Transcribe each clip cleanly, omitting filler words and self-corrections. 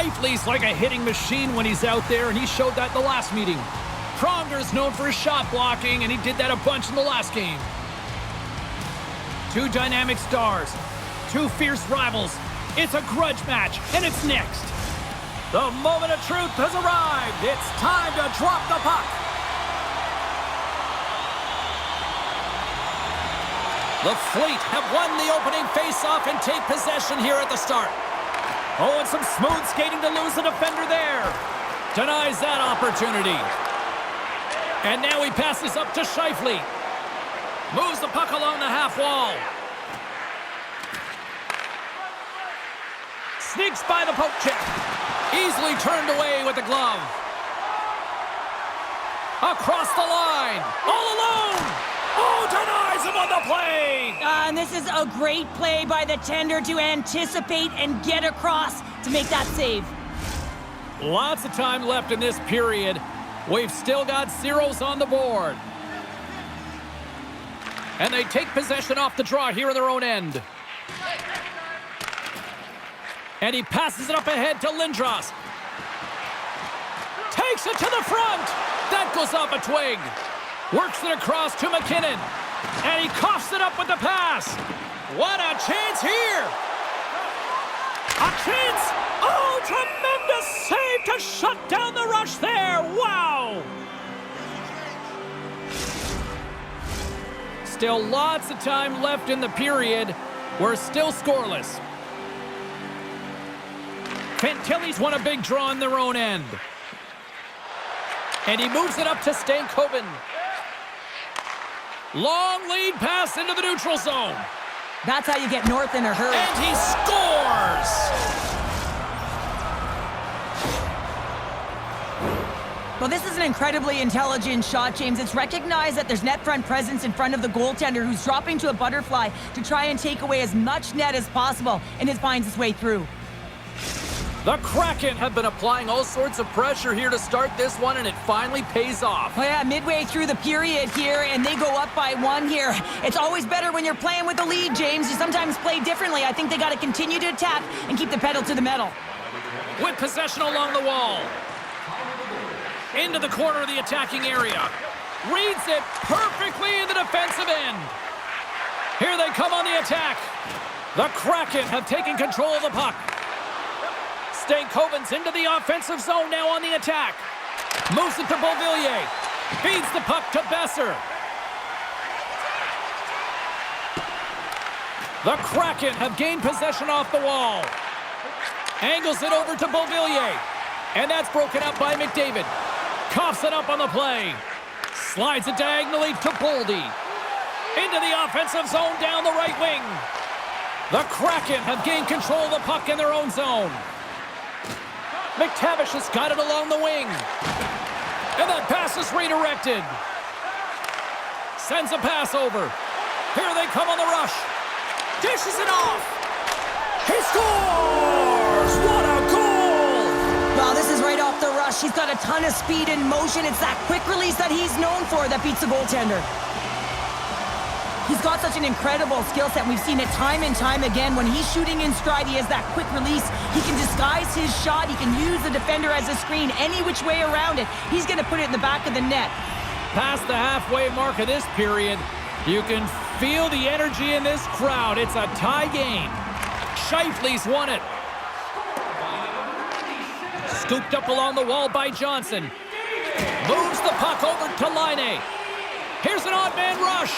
Scheifele's like a hitting machine when he's out there, and he showed that in the last meeting. Pronger's known for his shot blocking, and he did that a bunch in the last game. Two dynamic stars, two fierce rivals. It's a grudge match, and it's next. The moment of truth has arrived. It's time to drop the puck. The Fleet have won the opening faceoff and take possession here at the start. Oh, and some smooth skating to lose the defender there. Denies that opportunity. And now he passes up to Scheifele. Moves the puck along the half wall. Sneaks by the poke check. Easily turned away with the glove. Across the line. All alone. Oh, denies him on the play! And this is a great play by the tender to anticipate and get across to make that save. Lots of time left in this period. We've still got zeros on the board. And they take possession off the draw here in their own end. And he passes it up ahead to Lindros. Takes it to the front. That goes off a twig. Works it across to McKinnon. And he coughs it up with the pass. What a chance here. A chance. Oh, tremendous save to shut down the rush there. Wow. Still lots of time left in the period. We're still scoreless. Fantilli's won a big draw in their own end. And he moves it up to Stankoven. Long lead pass into the neutral zone. That's how you get north in a hurry. And he scores! Well, this is an incredibly intelligent shot, James. It's recognized that there's net front presence in front of the goaltender who's dropping to a butterfly to try and take away as much net as possible, and it finds its way through. The Kraken have been applying all sorts of pressure here to start this one, and it finally pays off. Oh yeah, midway through the period here, and they go up by one here. It's always better when you're playing with the lead, James. You sometimes play differently. I think they got to continue to attack and keep the pedal to the metal. With possession along the wall. Into the corner of the attacking area. Reads it perfectly in the defensive end. Here they come on the attack. The Kraken have taken control of the puck. Stankoven's into the offensive zone now on the attack. Moves it to Beauvillier. Feeds the puck to Besser. The Kraken have gained possession off the wall. Angles it over to Beauvillier. And that's broken up by McDavid. Coughs it up on the play. Slides it diagonally to Boldy. Into the offensive zone down the right wing. The Kraken have gained control of the puck in their own zone. McTavish has got it along the wing. And that pass is redirected. Sends a pass over. Here they come on the rush. Dishes it off. He scores! What a goal! Well, this is right off the rush. He's got a ton of speed and motion. It's that quick release that he's known for that beats the goaltender. He's got such an incredible skill set. We've seen it time and time again. When he's shooting in stride, he has that quick release. He can disguise his shot. He can use the defender as a screen any which way around it. He's going to put it in the back of the net. Past the halfway mark of this period, you can feel the energy in this crowd. It's a tie game. Scheifele's won it. Scooped up along the wall by Johnson. Moves the puck over to Laine. Here's an odd man rush.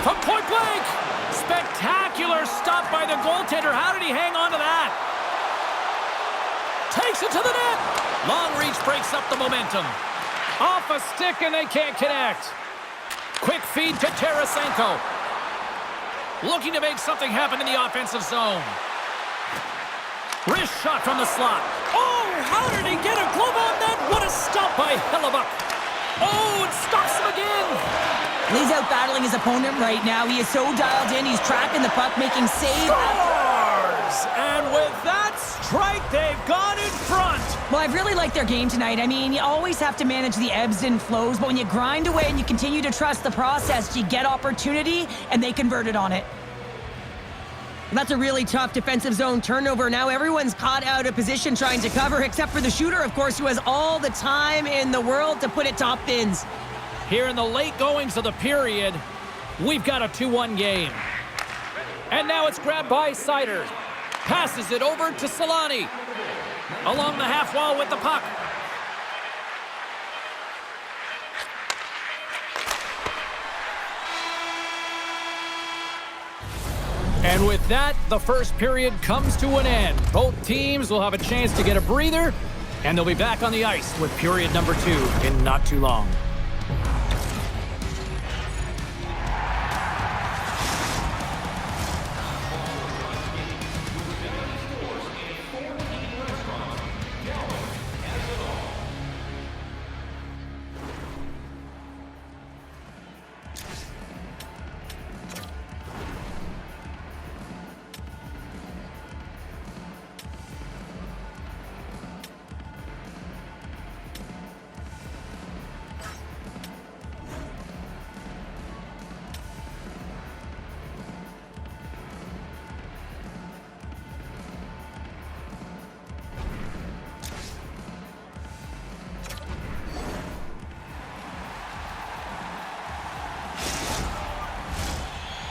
From point blank. Spectacular stop by the goaltender. How did he hang on to that? Takes it to the net. Long reach breaks up the momentum. Off a stick and they can't connect. Quick feed to Tarasenko. Looking to make something happen in the offensive zone. Wrist shot from the slot. Oh, how did he get a glove on that? What a stop by Hellebuck. Oh, it stops him again. He's out battling his opponent right now. He is so dialed in. He's tracking the puck, making save. Scores! And with that strike, they've gone in front. Well, I've really liked their game tonight. I mean, you always have to manage the ebbs and flows, but when you grind away and you continue to trust the process, you get opportunity, and they converted on it. That's a really tough defensive zone turnover. Now everyone's caught out of position trying to cover, except for the shooter, of course, who has all the time in the world to put it top bins. Here in the late goings of the period, we've got a 2-1 game. And now it's grabbed by Seider. Passes it over to Solani. Along the half wall with the puck. And with that, the first period comes to an end. Both teams will have a chance to get a breather, and they'll be back on the ice with period number 2 in not too long.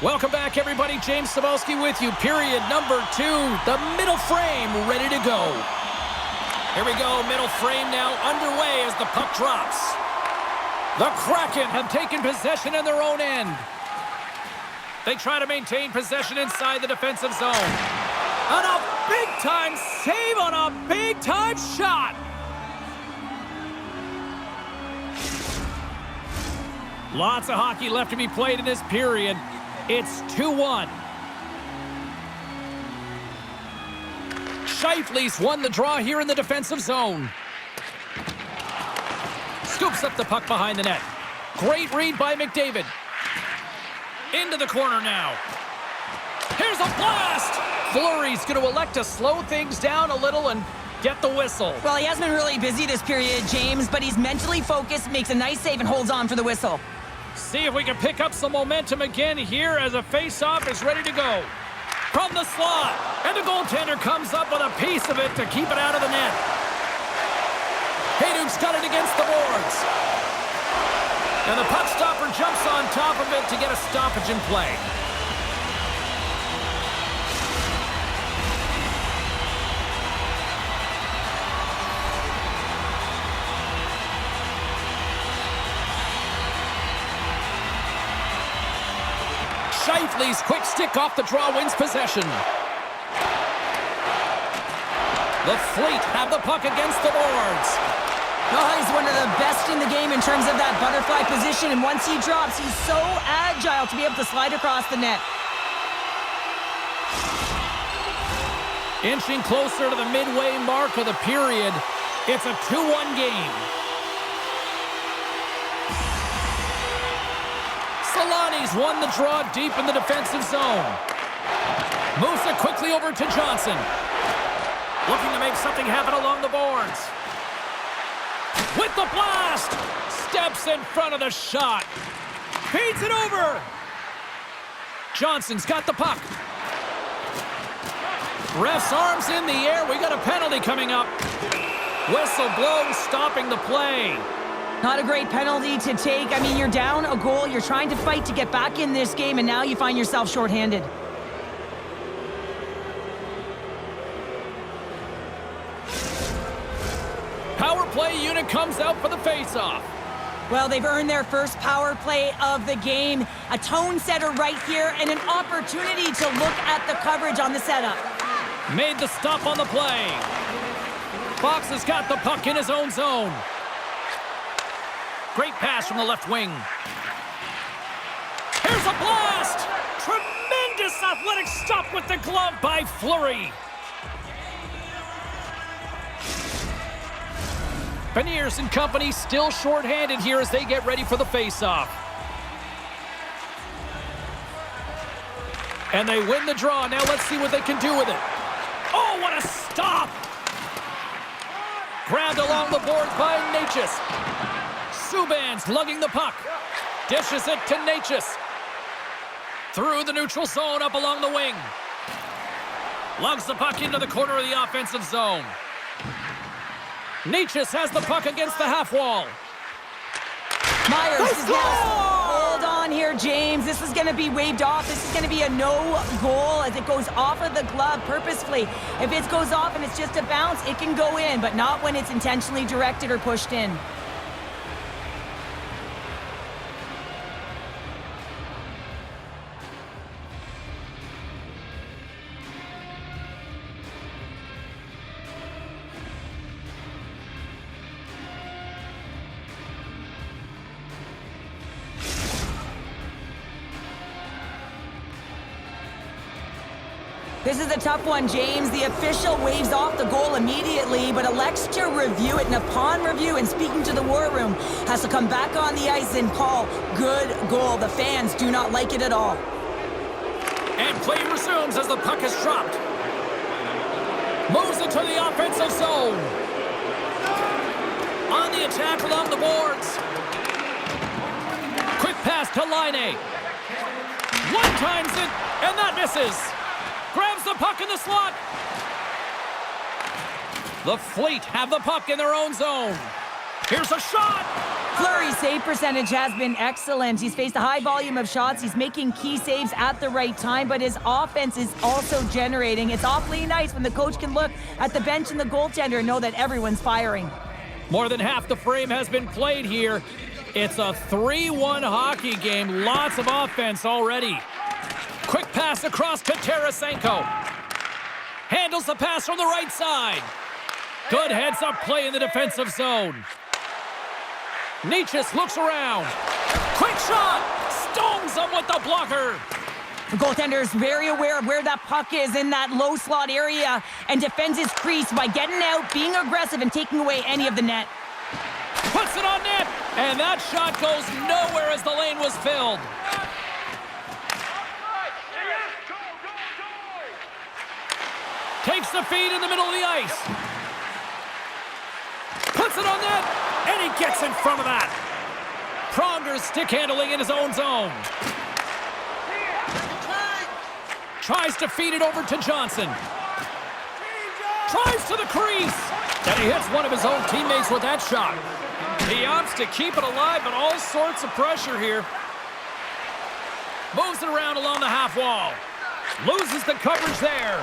Welcome back, everybody. James Cybulski with you. Period number 2. The middle frame ready to go. Here we go. Middle frame now underway as the puck drops. The Kraken have taken possession in their own end. They try to maintain possession inside the defensive zone. And a big-time save on a big-time shot. Lots of hockey left to be played in this period. It's 2-1. Scheifele's won the draw here in the defensive zone. Scoops up the puck behind the net. Great read by McDavid. Into the corner now. Here's a blast! Fleury's going to elect to slow things down a little and get the whistle. Well, he hasn't been really busy this period, James, but he's mentally focused, makes a nice save, and holds on for the whistle. See if we can pick up some momentum again here as a face-off is ready to go. From the slot, and the goaltender comes up with a piece of it to keep it out of the net. Hayduk's got it against the boards. And the puck stopper jumps on top of it to get a stoppage in play. Scheifele's quick stick off the draw wins possession. The Fleet have the puck against the boards. Oh, he's one of the best in the game in terms of that butterfly position, and once he drops, he's so agile to be able to slide across the net. Inching closer to the midway mark of the period, it's a 2-1 game. Solani's won the draw deep in the defensive zone. Moves it quickly over to Johnson. Looking to make something happen along the boards. With the blast! Steps in front of the shot. Feeds it over. Johnson's got the puck. Ref's arms in the air. We got a penalty coming up. Whistle blows, stopping the play. Not a great penalty to take. I mean, you're down a goal. You're trying to fight to get back in this game, and now you find yourself shorthanded. Power play unit comes out for the face-off. Well, they've earned their first power play of the game. A tone setter right here, and an opportunity to look at the coverage on the setup. Made the stop on the play. Fox has got the puck in his own zone. Great pass from the left wing. Here's a blast! Tremendous athletic stop with the glove by Fleury. Beniers and company still shorthanded here as they get ready for the face-off. And they win the draw. Now let's see what they can do with it. Oh, what a stop! Grabbed along the board by Natchez. Subban's lugging the puck. Dishes it to Natchez. Through the neutral zone up along the wing. Lugs the puck into the corner of the offensive zone. Nietzsche has the puck against the half wall. Myers is now... Hold on here, James. This is going to be waved off. This is going to be a no goal as it goes off of the glove purposefully. If it goes off and it's just a bounce, it can go in, but not when it's intentionally directed or pushed in. This is a tough one, James. The official waves off the goal immediately, but elects to review it. And upon review and speaking to the war room, has to come back on the ice and call good goal. The fans do not like it at all. And play resumes as the puck is dropped. Moves into the offensive zone. On the attack along the boards. Quick pass to Laine. One times it, and that misses. Grabs the puck in the slot. The Fleet have the puck in their own zone. Here's a shot. Fleury's save percentage has been excellent. He's faced a high volume of shots. He's making key saves at the right time, but his offense is also generating. It's awfully nice when the coach can look at the bench and the goaltender and know that everyone's firing. More than half the frame has been played here. It's a 3-1 hockey game. Lots of offense already. Quick pass across to Tarasenko. Handles the pass from the right side. Good heads-up play in the defensive zone. Nietzsche looks around. Quick shot! Stones him with the blocker. The goaltender is very aware of where that puck is in that low slot area and defends his crease by getting out, being aggressive, and taking away any of the net. Puts it on net, and that shot goes nowhere as the lane was filled. Takes the feed in the middle of the ice. Puts it on net, and he gets in front of that. Pronger's stick handling in his own zone. Tries to feed it over to Johnson. Drives to the crease. And he hits one of his own teammates with that shot. He opts to keep it alive, but all sorts of pressure here. Moves it around along the half wall. Loses the coverage there.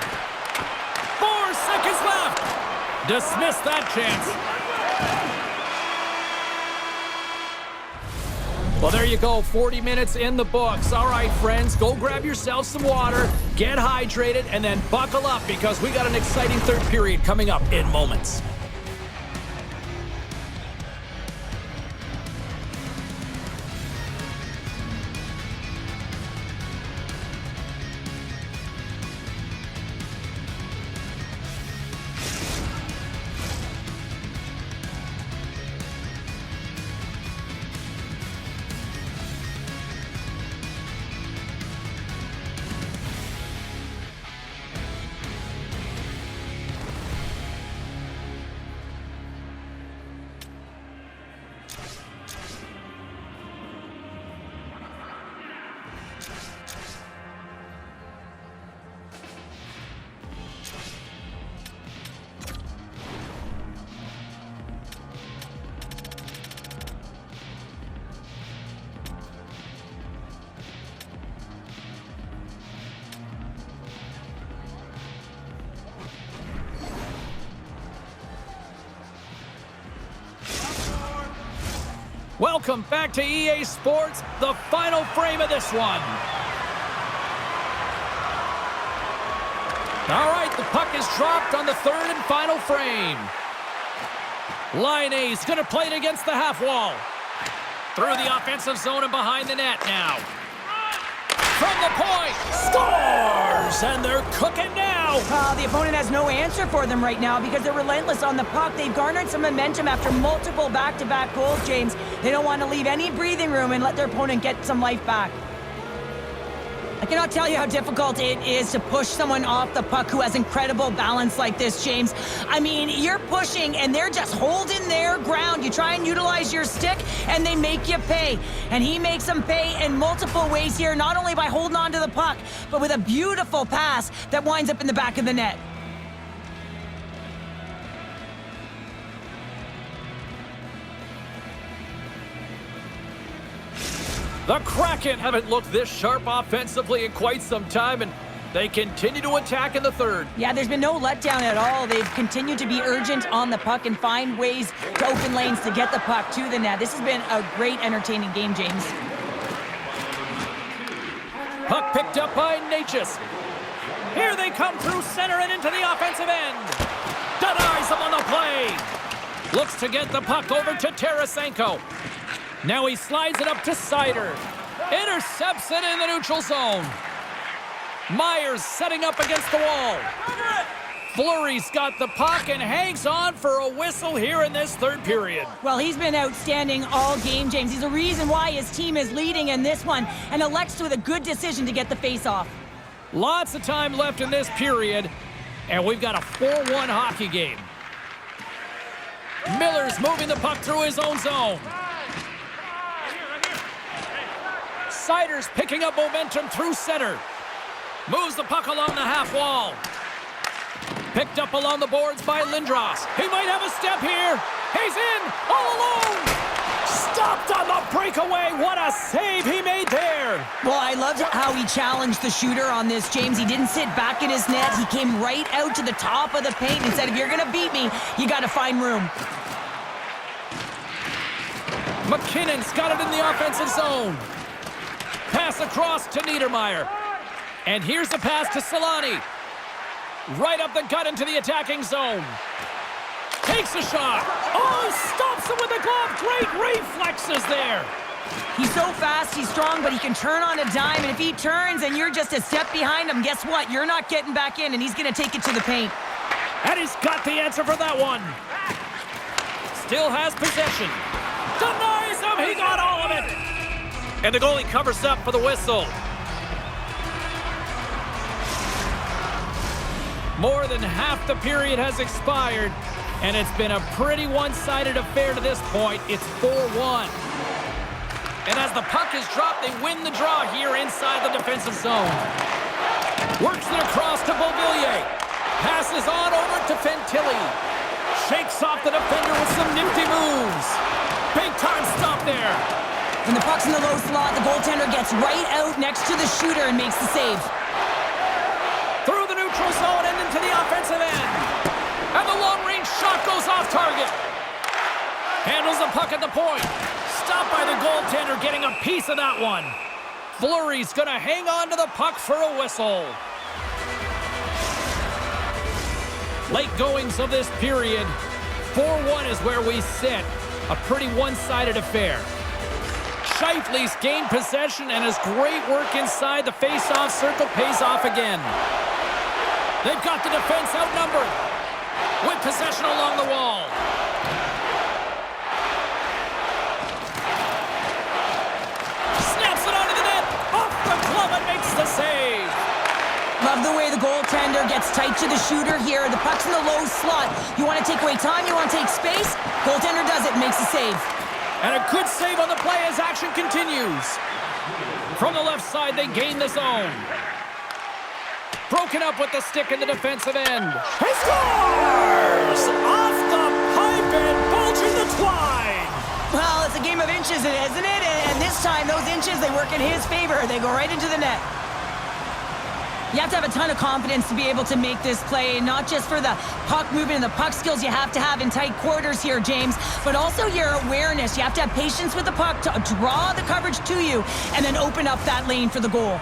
4 seconds left. Dismiss that chance. Well, there you go. 40 minutes in the books. All right, friends, go grab yourself some water, get hydrated, and then buckle up because we got an exciting third period coming up in moments. Welcome back to EA Sports, the final frame of this one. All right, the puck is dropped on the third and final frame. Laine's going to play it against the half wall. Through the offensive zone and behind the net now. From the point, scores! And they're cooking now. The opponent has no answer for them right now because they're relentless on the puck. They've garnered some momentum after multiple back-to-back goals, James. They don't want to leave any breathing room and let their opponent get some life back. I cannot tell you how difficult it is to push someone off the puck who has incredible balance like this, James. I mean, you're pushing and they're just holding their ground. You try and utilize your stick and they make you pay. And he makes them pay in multiple ways here, not only by holding on to the puck, but with a beautiful pass that winds up in the back of the net. The Kraken haven't looked this sharp offensively in quite some time, and they continue to attack in the third. Yeah, there's been no letdown at all. They've continued to be urgent on the puck and find ways to open lanes to get the puck to the net. This has been a great, entertaining game, James. Puck picked up by Natchez. Here they come through center and into the offensive end. Denies him on the play. Looks to get the puck over to Tarasenko. Now he slides it up to Seider. Intercepts it in the neutral zone. Myers setting up against the wall. Fleury's got the puck and hangs on for a whistle here in this third period. Well, he's been outstanding all game, James. He's the reason why his team is leading in this one and elects with a good decision to get the face-off. Lots of time left in this period, and we've got a 4-1 hockey game. Miller's moving the puck through his own zone. Seider's picking up momentum through center. Moves the puck along the half wall. Picked up along the boards by Lindros. He might have a step here. He's in, all alone. Stopped on the breakaway. What a save he made there. Well, I loved how he challenged the shooter on this, James. He didn't sit back in his net. He came right out to the top of the paint and said, if you're going to beat me, you got to find room. McKinnon's got it in the offensive zone. Pass across to Niedermeyer. And here's the pass to Solani. Right up the gut into the attacking zone. Takes a shot. Oh, stops him with a glove. Great reflexes there. He's so fast, he's strong, but he can turn on a dime. And if he turns and you're just a step behind him, guess what? You're not getting back in, and he's going to take it to the paint. And he's got the answer for that one. Still has possession. Denies him. He got all of it. And the goalie covers up for the whistle. More than half the period has expired, and it's been a pretty one-sided affair to this point. It's 4-1. And as the puck is dropped, they win the draw here inside the defensive zone. Works it across to Beauvillier. Passes on over to Fantilli. Shakes off the defender with some nifty moves. Big time stop there. When the puck's in the low slot, the goaltender gets right out next to the shooter and makes the save. Through the neutral zone and into the offensive end. And the long-range shot goes off target. Handles the puck at the point. Stopped by the goaltender, getting a piece of that one. Fleury's going to hang on to the puck for a whistle. Late goings of this period. 4-1 is where we sit. A pretty one-sided affair. Scheifele's gained possession, and his great work inside the face-off circle pays off again. They've got the defense outnumbered with possession along the wall. Snaps it onto the net, off the glove and makes the save. Love the way the goaltender gets tight to the shooter here. The puck's in the low slot. You want to take away time, you want to take space. Goaltender does it, makes the save. And a good save on the play as action continues. From the left side, they gain the zone. Broken up with the stick in the defensive end. He scores! Off the pipe and bulging the twine. Well, it's a game of inches, isn't it? And this time, those inches, they work in his favor. They go right into the net. You have to have a ton of confidence to be able to make this play, not just for the puck movement and the puck skills you have to have in tight quarters here, James, but also your awareness. You have to have patience with the puck to draw the coverage to you and then open up that lane for the goal.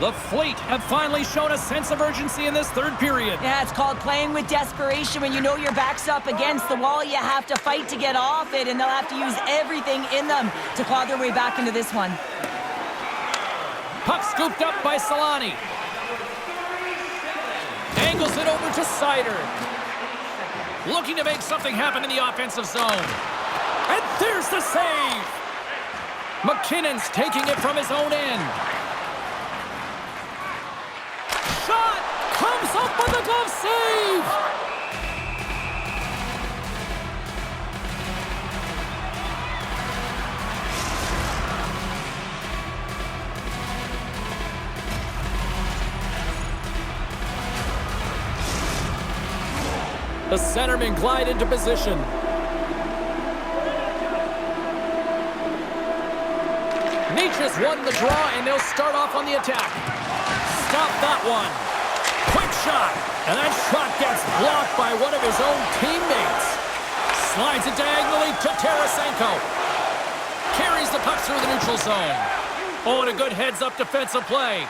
The Fleet have finally shown a sense of urgency in this third period. Yeah, it's called playing with desperation. When you know your back's up against the wall, you have to fight to get off it, and they'll have to use everything in them to claw their way back into this one. Puck scooped up by Solani. Angles it over to Seider. Looking to make something happen in the offensive zone. And there's the save! McKinnon's taking it from his own end. It's up with the glove save! The centermen glide into position. Nietzsche's won the draw, and they'll start off on the attack. Stop that one. Quick shot. And that shot gets blocked by one of his own teammates. Slides it diagonally to Tarasenko. Carries the puck through the neutral zone. Oh, and a good heads-up defensive play.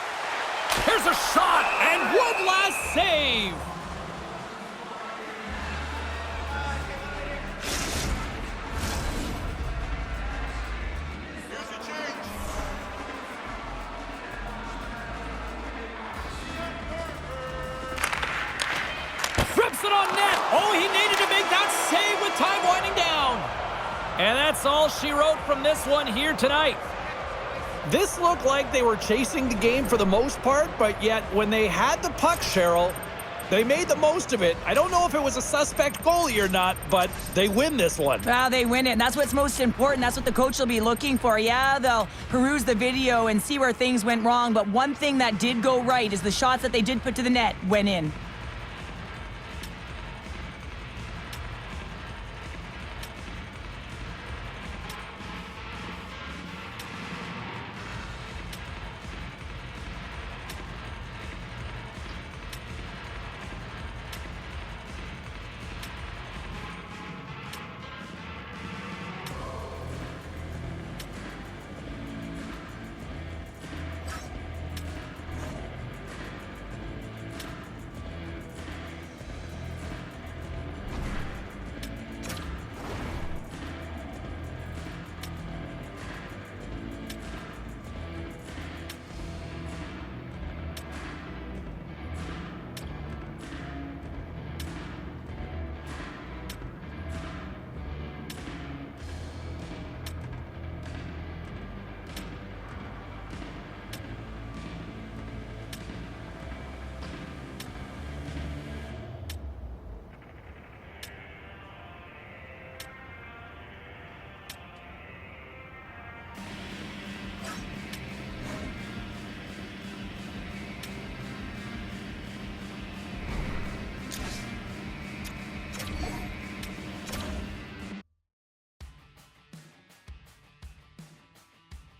Here's a shot, and one last save. It on net. Oh, he needed to make that save with time winding down. And that's all she wrote from this one here tonight. This looked like they were chasing the game for the most part, but yet when they had the puck, Cheryl, they made the most of it. I don't know if it was a suspect goalie or not, but they win this one. Well, they win it, and that's what's most important. That's what the coach will be looking for. Yeah, they'll peruse the video and see where things went wrong, but one thing that did go right is the shots that they did put to the net went in.